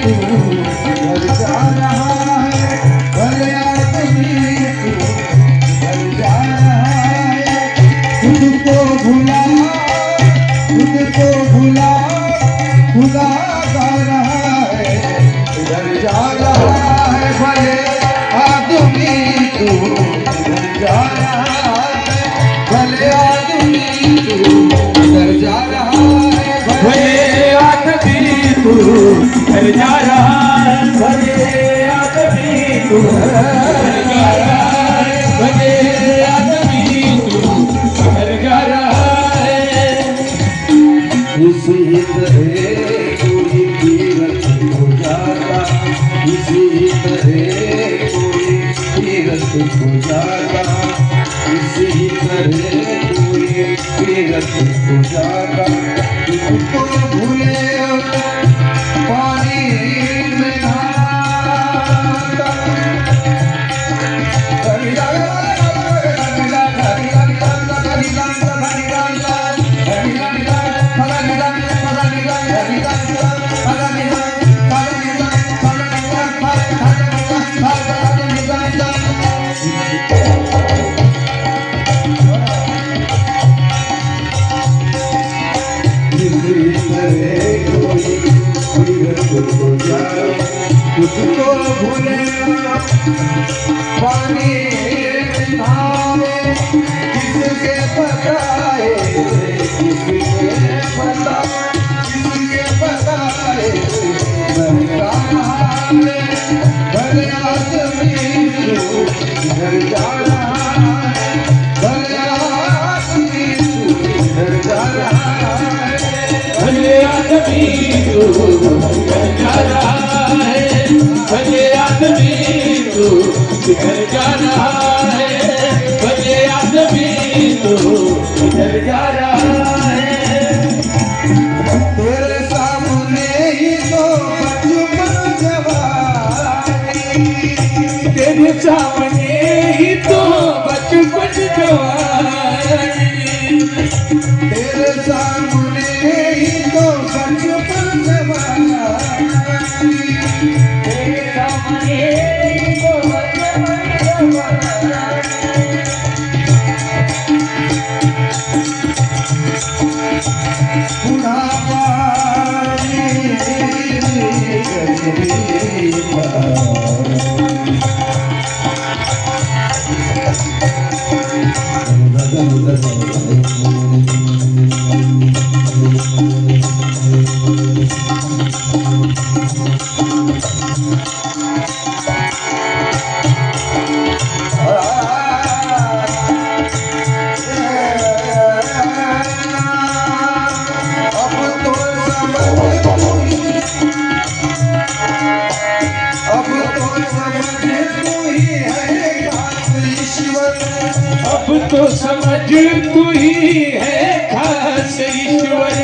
तू घर जा रहा है, भले आदमी तू घर जा रहा है। खुद को भुला भुला जा रहा है, घर जा रहा है। भले आदमी तू घर जा रहा है, भले आदमी तू घर जा रहा है। भले आदमी तू घर जा रहा है, भले आदमी तू घर जा रहा है, भले आदमी तू घर जा रहा है। इसी तरह कोई तीरथ हो जाता, इसी तरह कोई तीरथ हो जाता, इसी तरह कोई तीरथ हो जाता। तुमको भूले पानी में नहाता, तुझको भूले पानी नहावे, किसके बताए, किसके बताए, किसके बताए बहता नहावे। भले आदमी तू घर जा रहा है, भले आदमी तू घर जा रहा है। भले आदमी तू घर जा रहा है, भले आदमी तू घर जा रहा है, भले आदमी तू घर जा रहा है। तेरे सामने ही तो बचपन जवानी, तेरे सामने ही तो बचपन जवानी, तेरे सामने ही तो बचपन जवानी, तेरे सामने ही तो बचपन जवानी। बुढ़ापा अब तो समझ तू ही है खास ईश्वर,